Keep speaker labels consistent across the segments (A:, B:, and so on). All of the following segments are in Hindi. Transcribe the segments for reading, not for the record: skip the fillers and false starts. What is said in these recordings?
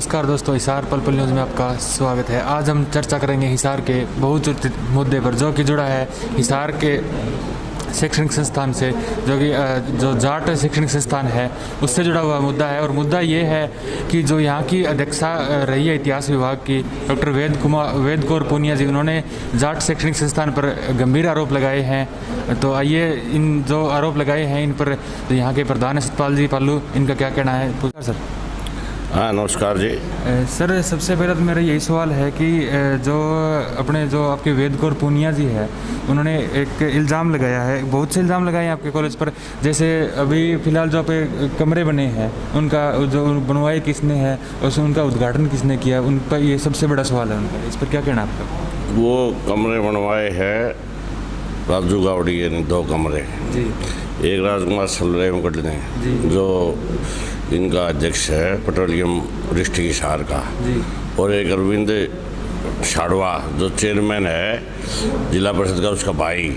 A: नमस्कार दोस्तों, हिसार पल पल न्यूज़ में आपका स्वागत है। आज हम चर्चा करेंगे हिसार के बहुत चर्चित मुद्दे पर, जो कि जुड़ा है हिसार के शैक्षणिक संस्थान से, जो कि जो जाट शैक्षणिक संस्थान है उससे जुड़ा हुआ मुद्दा है। और मुद्दा ये है कि जो यहाँ की अध्यक्षा रही है इतिहास विभाग की, डॉक्टर वेद कौर पूनिया जी, उन्होंने जाट शैक्षणिक संस्थान पर गंभीर आरोप लगाए हैं। तो आइए इन जो आरोप लगाए हैं इन पर यहाँ के प्रधान सतपाल जी पालू, इनका क्या कहना है सर?
B: हाँ, नमस्कार जी।
A: सर, सबसे पहले तो मेरा यही सवाल है कि जो आपके वेद कौर पूनिया जी है, उन्होंने एक इल्ज़ाम लगाया है, बहुत से इल्ज़ाम लगाए हैं आपके कॉलेज पर। जैसे अभी फ़िलहाल जो पे कमरे बने हैं, उनका जो बनवाई किसने है और उनका उद्घाटन किसने किया, उन पर ये सबसे बड़ा सवाल है उनका। इस पर क्या कहना आपका?
B: वो कमरे बनवाए हैं राजू गावड़ी ने 2 कमरे
A: जी।
B: एक राजकुमार सलरे मुकट ने, जो इनका अध्यक्ष है पेट्रोलियम डिस्ट्रिक्ट हिसार का
A: जी।
B: और एक अरविंद शाड़वा जो चेयरमैन है जिला परिषद का, उसका भाई,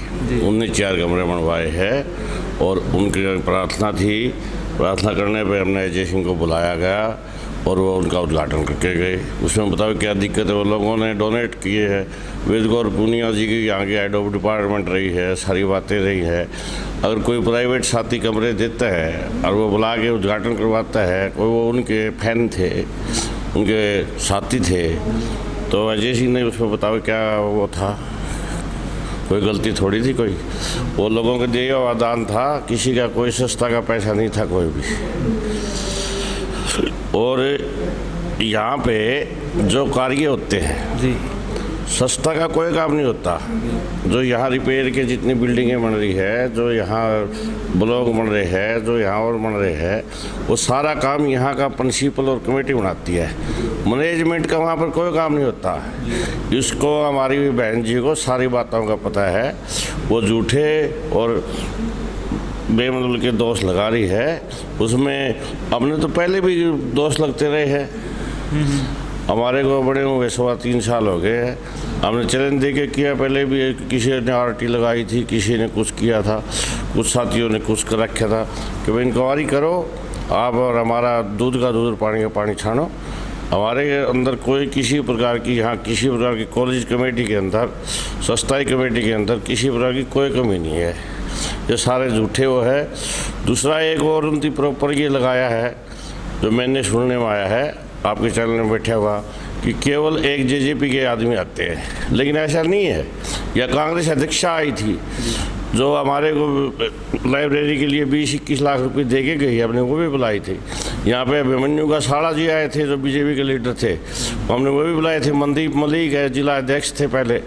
B: उनने 4 कमरे बनवाए हैं। और उनकी प्रार्थना थी, प्रार्थना करने पे हमने अजय सिंह को बुलाया गया और वो उनका उद्घाटन करके गए। उसमें बताओ क्या दिक्कत है, वो लोगों ने डोनेट किए हैं। वेद कौर पूनिया जी की यहाँ की हेड ऑफ डिपार्टमेंट रही है, सारी बातें रही है। अगर कोई प्राइवेट साथी कमरे देता है और वो बुला के उद्घाटन करवाता है, कोई वो उनके फैन थे, उनके साथी थे, तो अजय सिंह ने उसमें बताओ क्या वो था, कोई गलती थोड़ी थी कोई। वो लोगों के दिए हुआ दान था, किसी का कोई सस्ता का पैसा नहीं था कोई भी। और यहाँ पे जो कार्य होते हैं जी, सस्ता का कोई काम नहीं होता। जो यहाँ रिपेयर के जितनी बिल्डिंगें बन रही है, जो यहाँ ब्लॉक बन रहे हैं, जो यहाँ और बन रहे हैं, वो सारा काम यहाँ का प्रिंसिपल और कमेटी बनाती है। मैनेजमेंट का वहाँ पर कोई काम नहीं होता। इसको हमारी बहन जी को सारी बातों का पता है। वो झूठे और बेमतलब के दोष लगा रही है। उसमें हमने तो पहले भी दोष लगते रहे हैं। हमारे को बड़े हुए 3.25 साल हो गए हैं। हमने चैलेंज दे के किया, पहले भी किसी ने आरटी लगाई थी, किसी ने कुछ किया था, कुछ साथियों ने कुछ कर रखा था कि भाई इंक्वायरी करो आप और हमारा दूध का दूध, पानी का पानी छानो। हमारे अंदर कोई किसी प्रकार की, यहाँ किसी प्रकार की कॉलेज कमेटी के अंदर, संस्थाई कमेटी के अंदर किसी प्रकार की कोई कमी नहीं है। ये सारे झूठे वो है। दूसरा एक और उनकी प्रॉपर ये लगाया है, जो मैंने सुनने में आया है आपके चैनल में बैठा हुआ, कि केवल एक जेजेपी के आदमी आते हैं, लेकिन ऐसा नहीं है। यह कांग्रेस अध्यक्षा आई थी जो हमारे को लाइब्रेरी के लिए 20-21 लाख रुपए दे के गई, हमने वो भी बुलाई थी। यहाँ पे अभिमन्यु का साड़ा जी आए थे जो बीजेपी के लीडर थे, हमने वो भी बुलाए थे। मनदीप मलिक है, जिला अध्यक्ष थे पहले,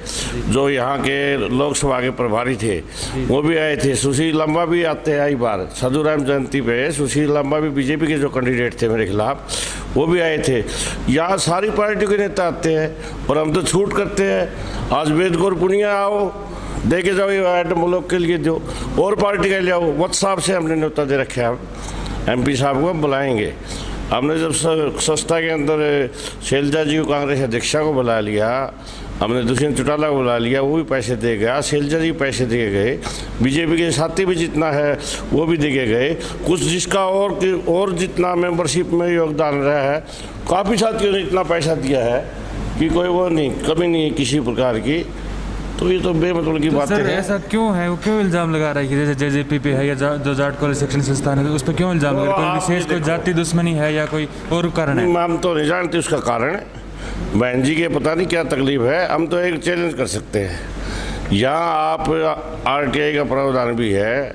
B: जो यहाँ के लोकसभा के प्रभारी थे, वो भी आए थे। सुशील लंबा भी आते हैं, आई बार साधुराम जयंती पे सुशील लंबा भी बीजेपी के जो कैंडिडेट थे मेरे खिलाफ, वो भी आए थे। यहाँ सारी पार्टियों के नेता आते हैं और हम तो छूट करते हैं। आज वेद कौर पूनिया आओ, दे के जाओ, ये आइटम लोग के लिए दो, और पार्टी का ले आओ। व्हाट्सएप से हमने न्योता दे रखे हैं, MP साहब को हम बुलाएंगे। हमने जब संस्था के अंदर शैलजा जी को, कांग्रेस अध्यक्षा को बुला लिया, हमने दुष्यंत चौटाला को बुला लिया, वो भी पैसे दे गया, शैलजा जी पैसे दे गए, बीजेपी के साथी भी जितना है वो भी दे के गए। कुछ जिसका और जितना मेंबरशिप में योगदान रहा है, काफ़ी साथियों ने इतना पैसा दिया है कि कोई वो नहीं, कमी नहीं है किसी प्रकार की। तो ये तो बेमतलब की बात है।
A: ऐसा क्यों है, वो क्यों इल्ज़ाम लगा रहा है कि जैसे जेजेपी पे है या जो जाट कॉलेज शैक्षणिक संस्थान है, तो उस पर क्यों इल्ज़ाम लगा रहा है? कोई विशेष कोई जाति दुश्मनी है या कोई और कारण है?
B: हम तो नहीं जानते उसका कारण। बहन जी के पता नहीं क्या तकलीफ है। हम तो एक चैलेंज कर सकते हैं, यहाँ आप RTI का प्रावधान भी है,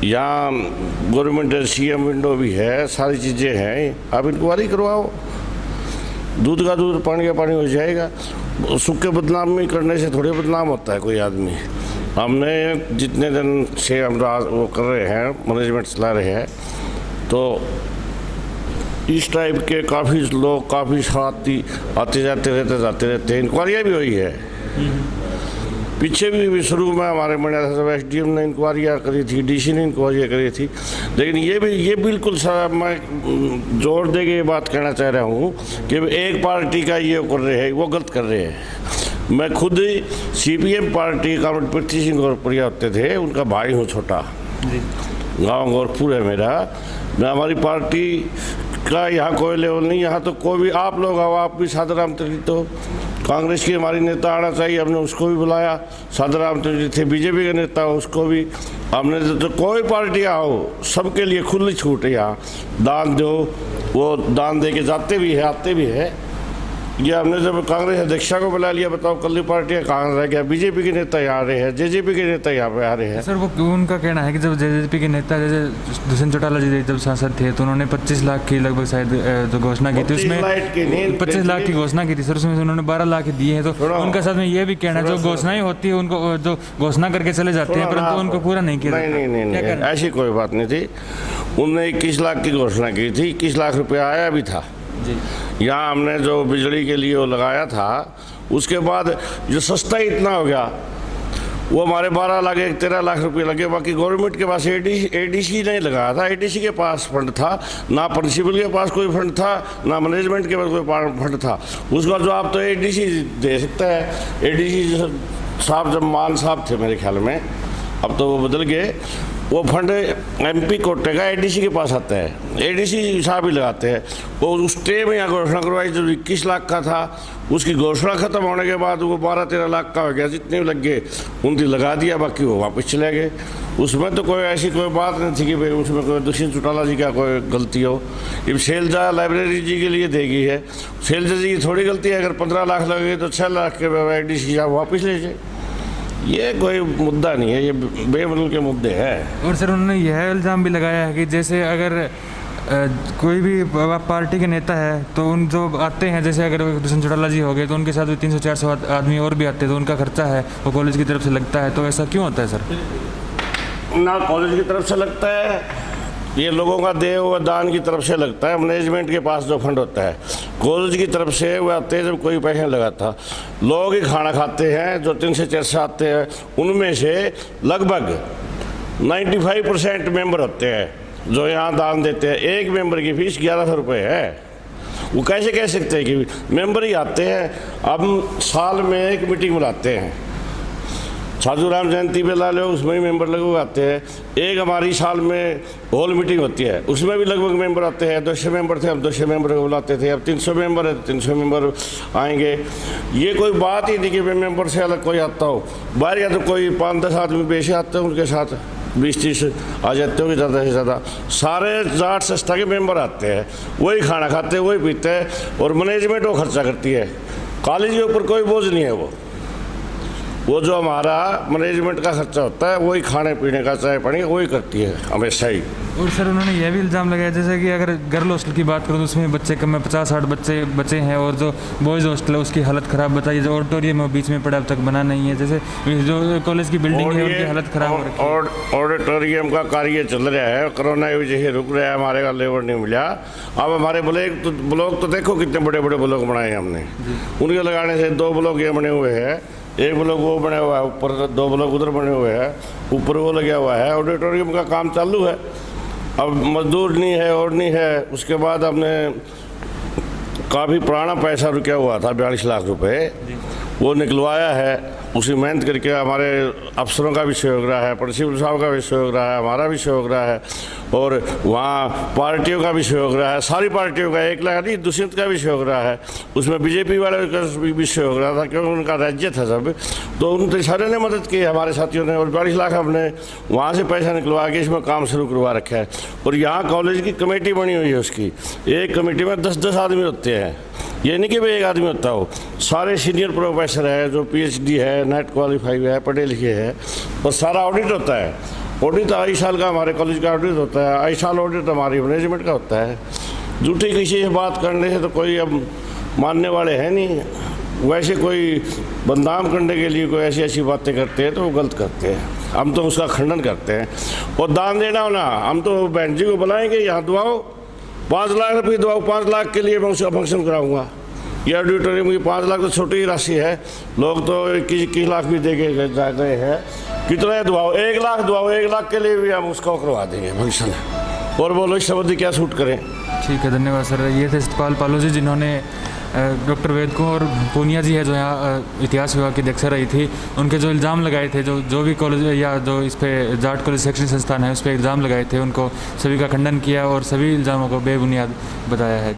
B: यहाँ गवर्नमेंट CM विंडो भी है, सारी चीज़ें हैं। आप इंक्वायरी करवाओ, दूध का दूध, पानी का पानी हो जाएगा। सूखे बदनामी करने से थोड़ी बदनाम होता है कोई आदमी। हमने जितने दिन से हम वो कर रहे हैं, मैनेजमेंट चला रहे हैं, तो इस टाइप के काफ़ी लोग, काफ़ी साथी आते जाते रहते हैं। इंक्वायरियाँ भी हुई है पीछे भी शुरू में हमारे मंडल साहब SDM ने इंक्वायरियाँ करी थी, DC ने इंक्वायरियाँ करी थी। लेकिन ये बिल्कुल सर, मैं जोर दे के ये बात कहना चाह रहा हूँ कि एक पार्टी का ये कर रहे हैं, वो गलत कर रहे हैं। मैं खुद CPM पार्टी का पृथ्वी सिंह गोरपुरिया होते थे, उनका भाई हूँ छोटा, गाँव गोरखपुर है मेरा। मैं हमारी पार्टी का यहाँ कोई लेवल नहीं। यहाँ तो कोई भी आप लोग आओ, आप भी सादर आमंत्रित हो। कांग्रेस की हमारी नेता आना चाहिए, हमने उसको भी बुलाया, सादर आमंत्रित थे। बीजेपी के नेता हो, उसको भी हमने तो कोई पार्टी आओ, सबके लिए खुली छूट है। यहाँ दान दो, वो दान दे के जाते भी है, आते भी है। ये हमने जब कांग्रेस अध्यक्षा को बुला लिया, बताओ कल पार्टियाँ कहाँ रह गया। बीजेपी के नेता यहाँ आ रहे हैं, जेजेपी के नेता यहाँ पे आ रहे हैं।
A: सर वो उनका कहना है कि जब जेजेपी के नेता जैसे दुष्यंत चौटाला जी जब सांसद थे तो उन्होंने 25 लाख की लगभग शायद जो घोषणा की थी, उसमें 25 लाख की घोषणा की थी सर, उसमें उन्होंने 12 लाख दिए हैं। तो उनका साथ में ये भी कहना है जो घोषणाएं होती है उनको जो घोषणा करके चले जाते हैं परंतु उनको पूरा नहीं किया।
B: नहीं, ऐसी कोई बात नहीं थी। उनने 21 लाख की घोषणा की थी, 21 लाख रुपया आया भी था। यहाँ हमने जो बिजली के लिए वो लगाया था, उसके बाद जो सस्ता ही इतना हो गया, वो हमारे 12 लाख 13 लाख रुपए लगे। बाकी गवर्नमेंट के पास एडीसी नहीं लगाया था, एडीसी के पास फंड था ना, प्रिंसिपल के पास कोई फंड था ना, मैनेजमेंट के पास कोई फंड था। उसका जो आप तो एडीसी दे सकता है। एडीसी साहब जब मान साहब थे मेरे ख्याल में, अब तो वो बदल गए। वो फंड एमपी कोटे का एडीसी के पास आता है, एडीसी साहब ही लगाते हैं। वो उस टे में यहाँ घोषणा करवाई जब 21 लाख का था, उसकी घोषणा खत्म होने के बाद वो 12-13 लाख का हो गया। जितने भी लग गए उनकी लगा दिया, बाकी वो वापस चले गए। उसमें तो कोई ऐसी कोई बात नहीं थी कि भाई उसमें कोई दुष्यंत चौटाला जी का कोई गलती हो। अब शैलजा लाइब्रेरी जी के लिए देगी है, शैलजा जी की थोड़ी गलती है। अगर 15 लाख लगे तो 6 लाख के एडीसी साहब वापस ले जाए। ये कोई मुद्दा नहीं है, ये बेमतलब के मुद्दे हैं।
A: और सर उन्होंने यह इल्ज़ाम भी लगाया है कि जैसे अगर कोई भी पार्टी के नेता है तो उन जो आते हैं, जैसे अगर दुष्यंत चौटाला जी हो गए तो उनके साथ भी 300-400 आदमी और भी आते हैं, तो उनका खर्चा है वो कॉलेज की तरफ से लगता है। तो ऐसा क्यों होता है सर?
B: ना कॉलेज की तरफ से लगता है, ये लोगों का दे हुआ दान की तरफ से लगता है। मैनेजमेंट के पास जो फंड होता है कॉलेज की तरफ से, वो आते हैं जब कोई पैसा लगाता। लोग ही खाना खाते हैं जो 3 से 4 आते हैं, उनमें से लगभग 95% मेंबर होते हैं जो यहाँ दान देते हैं। एक मेंबर की फीस 1100 रुपये है। वो कैसे कह सकते हैं कि मेंबर ही आते हैं? अब साल में एक मीटिंग बुलाते हैं, साधु राम जयंती पे ला लो, उसमें भी मेंबर लगभग आते हैं। एक हमारी साल में हॉल मीटिंग होती है, उसमें भी लगभग मेंबर आते हैं। 200 मेंबर थे, हम 200 मेंबर को बुलाते थे। अब 300 मेंबर है तो 300 मेंबर आएंगे। ये कोई बात ही नहीं कि मेंबर से अलग कोई आता हो। बाहर या तो कोई 5-10 आदमी बेचे आते हैं, उनके साथ 20-30 आ जाते हो, ज़्यादा से ज़्यादा सारे जाट संस्था के मेंबर आते हैं, वही खाना खाते हैं, वही पीते हैं, और मैनेजमेंट वो खर्चा करती है। कॉलेज के ऊपर कोई बोझ नहीं है। वो जो हमारा मैनेजमेंट का खर्चा होता है वही खाने पीने का, चाय पानी वही करती है हमेशा ही।
A: और सर उन्होंने यह भी इल्ज़ाम लगाया जैसे कि अगर गर्ल हॉस्टल की बात करूँ तो उसमें बच्चे कम में 50-60 बच्चे हैं, और जो बॉयज़ हॉस्टल है उसकी हालत ख़राब बताइए। जो ऑडिटोरियम है बीच में पड़ा, अब तक बना नहीं है। जैसे जो कॉलेज की बिल्डिंग है उनकी हालत ख़राब हो रखी है।
B: ऑडिटोरियम का कार्य चल रहा है, कोरोना की वजह से रुक रहा है, हमारे का लेबर नहीं मिला। अब हमारे ब्लॉक तो देखो कितने बड़े बड़े ब्लॉक बनाए हमने, उनके लगाने से 2 ब्लॉक ये बने हुए हैं, एक ब्लॉक वो बना हुआ है, ऊपर 2 ब्लॉक उधर बने हुए हैं, ऊपर वो लगा हुआ है। ऑडिटोरियम का काम चालू है। अब मजदूर नहीं है और नहीं है। उसके बाद हमने काफ़ी पुराना पैसा रुका हुआ था 42 लाख रुपए, वो निकलवाया है। उसी मेहनत करके हमारे अफसरों का भी सहयोग रहा है, प्रिंसिपल साहब का भी सहयोग रहा है, हमारा भी सहयोग रहा है, और वहाँ पार्टियों का भी सहयोग रहा है। सारी पार्टियों का, एक लाख नहीं, दुष्यंत का भी सहयोग रहा है। उसमें बीजेपी वाले का भी सहयोग रहा था, क्योंकि उनका राज्य था सब, तो उन सारे ने मदद की हमारे साथियों ने। और 42 लाख हमने वहाँ से पैसा निकलवा के इसमें काम शुरू करवा रखा है। और यहाँ कॉलेज की कमेटी बनी हुई है, उसकी एक कमेटी में 10-10 आदमी होते हैं। ये नहीं कि भाई एक आदमी होता हो, सारे सीनियर प्रोफेसर है, जो PhD है, नेट क्वालिफाई है, पढ़े लिखे है, और सारा ऑडिट होता है। ऑडिट आई साल का हमारे कॉलेज का ऑडिट होता है, आई साल ऑडिट हमारी मैनेजमेंट का होता है। झूठी किसी से बात करने से तो कोई अब मानने वाले हैं नहीं। वैसे कोई बदनाम करने के लिए कोई ऐसी बातें करते हैं तो वो गलत करते हैं, हम तो उसका खंडन करते हैं। और दान देना हो ना, हम तो बहन जी को बुलाएंगे, यहाँ दुआओ 5 लाख रुपये दुआओ, 5 लाख के लिए मैं उसका फंक्शन कराऊंगा। ये ऑडिटोरियम की 5 लाख तो छोटी राशि है, लोग तो 21 लाख भी दे के जा गए हैं। कितना दुआओ, 1 लाख दुआओ, 1 लाख के लिए भी हम उसको करवा देंगे फंक्शन। और बोलो इस संबंधी क्या शूट करें।
A: ठीक है, धन्यवाद सर। ये थे सतपाल पालो जी, जिन्होंने डॉक्टर वेद को और पूनिया जी है जो यहाँ इतिहास विभाग की अध्यक्षा रही थी, उनके जो इल्ज़ाम लगाए थे, जो भी कॉलेज या जो इस पे जाट कॉलेज शैक्षणिक संस्थान है उस पर इल्ज़ाम लगाए थे, उनको सभी का खंडन किया और सभी इल्ज़ामों को बेबुनियाद बताया है।